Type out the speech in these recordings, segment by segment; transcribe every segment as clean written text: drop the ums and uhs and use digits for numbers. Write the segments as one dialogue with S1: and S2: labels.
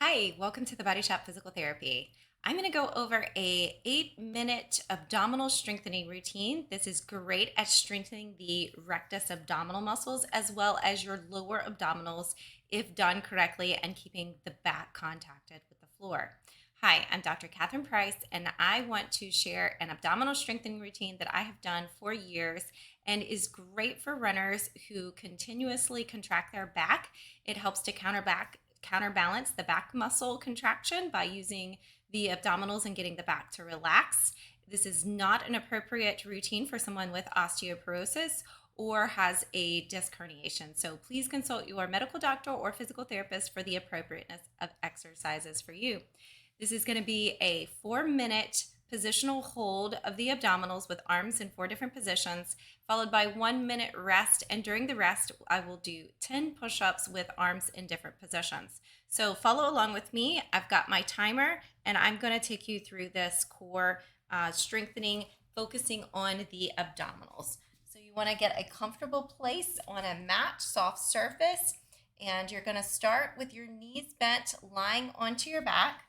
S1: Hi, welcome to the Body Shop Physical Therapy. I'm going to go over a 8-minute abdominal strengthening routine. This is great at strengthening the rectus abdominal muscles as well as your lower abdominals if done correctly and keeping the back contacted with the floor. Hi, I'm Dr. Catherine Price, and I want to share an abdominal strengthening routine that I have done for years and is great for runners who continuously contract their back. It helps to counterbalance the back muscle contraction by using the abdominals and getting the back to relax. This is not an appropriate routine for someone with osteoporosis or has a disc herniation. So please consult your medical doctor or physical therapist for the appropriateness of exercises for you. This is going to be a 4-minute positional hold of the abdominals with arms in 4 different positions, followed by 1-minute rest. And during the rest, I will do 10 push-ups with arms in different positions. So follow along with me. I've got my timer, and I'm going to take you through this core strengthening, focusing on the abdominals. So you want to get a comfortable place on a mat, soft surface, and you're going to start with your knees bent, lying onto your back.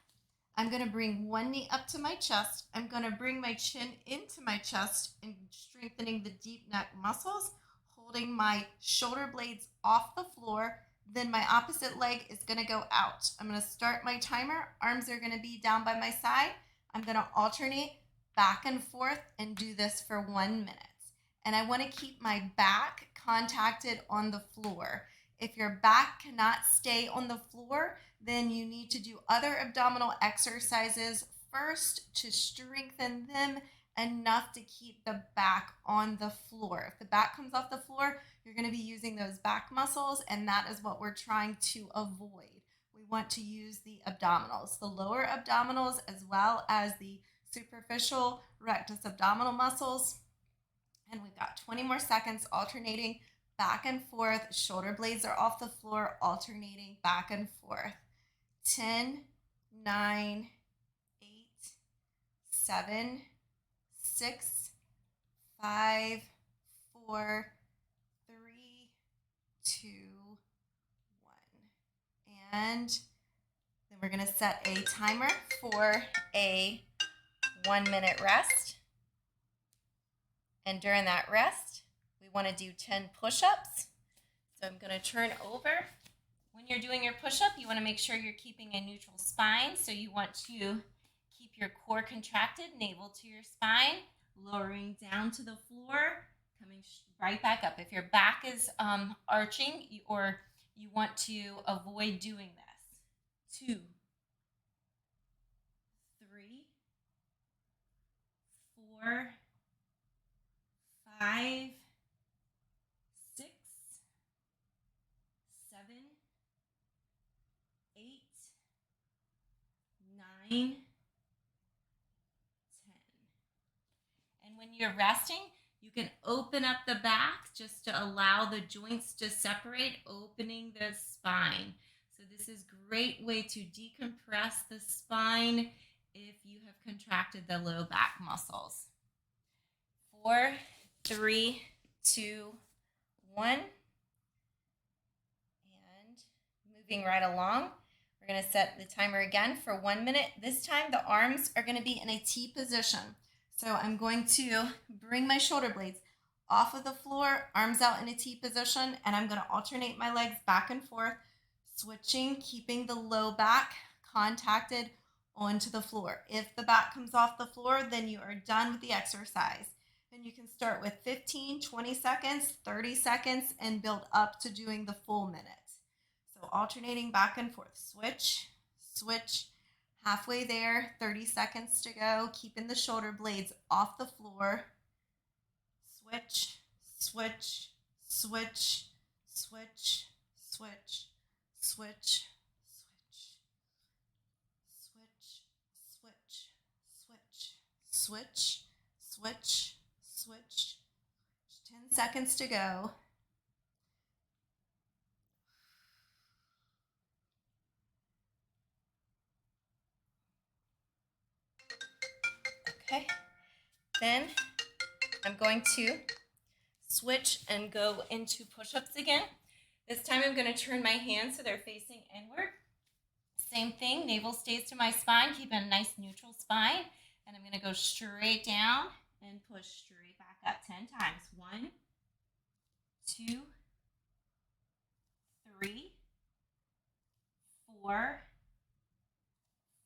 S1: I'm going to bring one knee up to my chest. I'm going to bring my chin into my chest and strengthening the deep neck muscles, holding my shoulder blades off the floor. Then my opposite leg is going to go out. I'm going to start my timer. Arms are going to be down by my side. I'm going to alternate back and forth and do this for 1 minute. And I want to keep my back contacted on the floor. If your back cannot stay on the floor, then you need to do other abdominal exercises first to strengthen them enough to keep the back on the floor. If the back comes off the floor, you're going to be using those back muscles, and that is what we're trying to avoid. We want to use the abdominals, the lower abdominals, as well as the superficial rectus abdominal muscles. And we've got 20 more seconds alternating back and forth. Shoulder blades are off the floor, alternating back and forth. 10, 9, 8, 7, 6, 5, 4, 3, 2, 1. And then we're going to set a timer for a 1-minute rest. And during that rest, we want to do 10 push-ups. So I'm going to turn over. When you're doing your push-up, you want to make sure you're keeping a neutral spine. So you want to keep your core contracted, navel to your spine, lowering down to the floor, coming right back up. If your back is arching or you want to avoid doing this. 2, 3, 4, 5, 6, 7, 8, 9, 10. And when you're resting, you can open up the back just to allow the joints to separate, opening the spine. So this is a great way to decompress the spine if you have contracted the low back muscles. 4, 3, 2, 1. And moving right along, we're going to set the timer again for 1 minute. This time the arms are going to be in a T position. So I'm going to bring my shoulder blades off of the floor, arms out in a T position, and I'm going to alternate my legs back and forth, switching, keeping the low back contacted onto the floor. If the back comes off the floor, then you are done with the exercise. And you can start with 15, 20 seconds, 30 seconds, and build up to doing the full minute. So alternating back and forth, switch, switch, halfway there, 30 seconds to go, keeping the shoulder blades off the floor. Switch, switch, switch, switch, switch, switch, switch, switch, switch, switch, switch, switch. 10 seconds to go. Okay. Then I'm going to switch and go into push-ups again. This time I'm going to turn my hands so they're facing inward. Same thing, navel stays to my spine, keeping a nice neutral spine. And I'm gonna go straight down and push straight back up 10 times. 1, 2, 3, 4,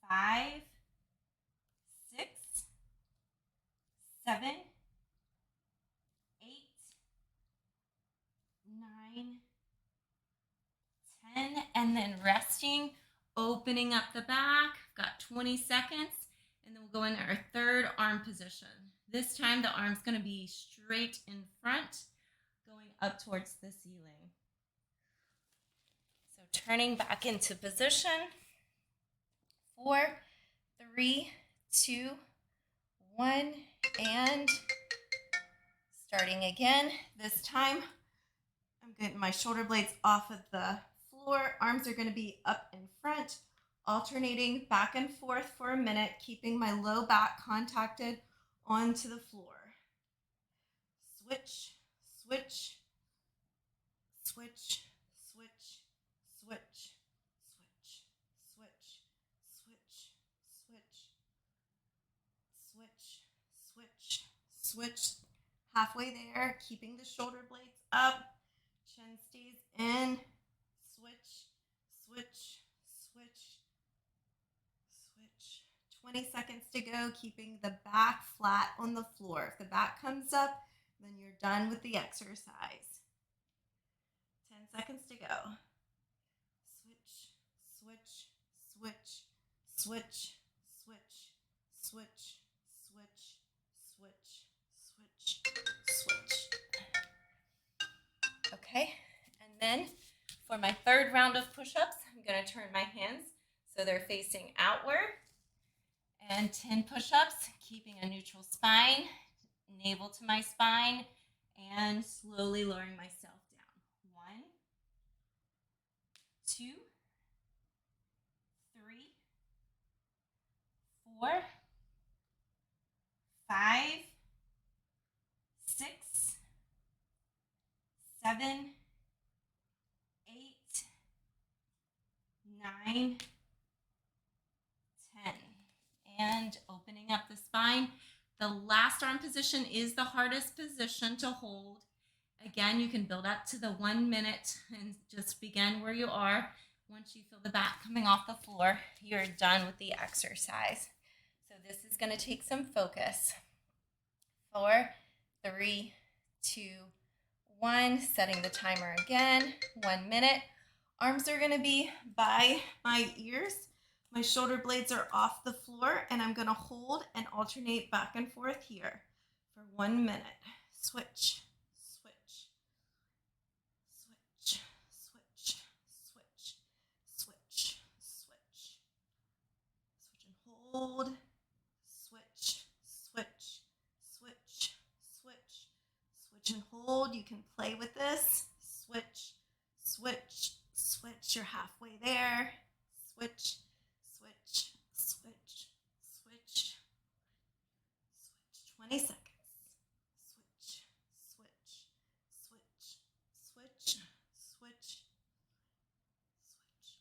S1: 5, 6, 7, 8, 9, 10, and then resting, opening up the back. Got 20 seconds, and then we'll go into our third arm position. This time the arm's going to be straight in front, going up towards the ceiling. So turning back into position. 4, 3, 2, 1, and starting again. This time I'm getting my shoulder blades off of the floor. Arms are going to be up in front, alternating back and forth for a minute, keeping my low back contacted onto the floor. Switch, switch, switch, switch, switch, switch, switch, switch, switch, switch, switch, switch. Halfway there, keeping the shoulder blades up, chin stays in. Switch, switch, switch, switch. 20 seconds to go, keeping the back flat on the floor. If the back comes up, then you're done with the exercise. 10 seconds to go. Switch, switch, switch, switch, switch, switch, switch, switch, switch, switch. Okay, and then for my third round of push-ups, I'm going to turn my hands so they're facing outward. And 10 push-ups, keeping a neutral spine, navel to my spine, and slowly lowering myself down. 1, 2, 3, 4, 5, 6, 7, 8, 9, 10. And opening up the spine. The last arm position is the hardest position to hold. Again, you can build up to the 1 minute and just begin where you are. Once you feel the back coming off the floor, you're done with the exercise. So this is going to take some focus. 4, 3, 2, 1. Setting the timer again. 1 minute. Arms are going to be by my ears. My shoulder blades are off the floor, and I'm going to hold and alternate back and forth here for 1 minute. Switch, switch, switch, switch, switch, switch, switch, switch and hold, switch, switch, switch, switch, switch and hold. You can play with this. Switch, switch, switch. You're halfway there. Switch, switch, switch, switch, switch. 20 seconds. Switch, switch, switch, switch, switch, switch.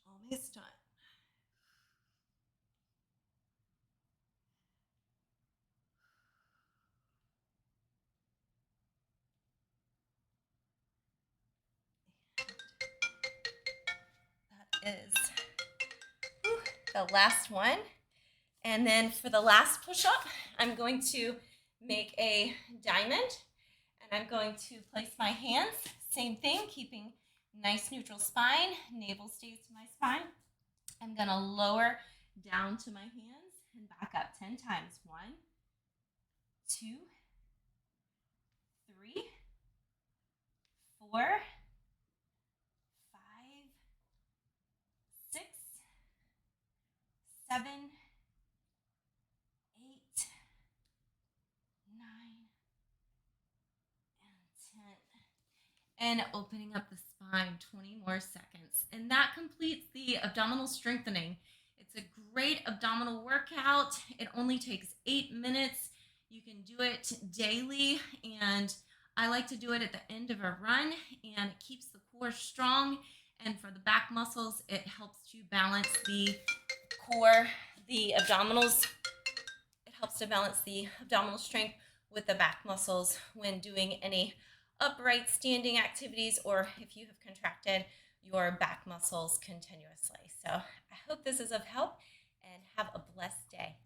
S1: Almost done. That is the last one. And then for the last push-up, I'm going to make a diamond, and I'm going to place my hands, same thing, keeping nice neutral spine, navel stays to my spine. I'm gonna lower down to my hands and back up 10 times. 1, 2, 3, 4, 5, 6, 7, 8, 9, and 10. And opening up the spine, 20 more seconds. And that completes the abdominal strengthening. It's a great abdominal workout. It only takes 8 minutes. You can do it daily, and I like to do it at the end of a run, and it keeps the core strong. And for the back muscles, it helps to balance the core, the abdominals. It helps to balance the abdominal strength with the back muscles when doing any upright standing activities, or if you have contracted your back muscles continuously. So I hope this is of help, and have a blessed day.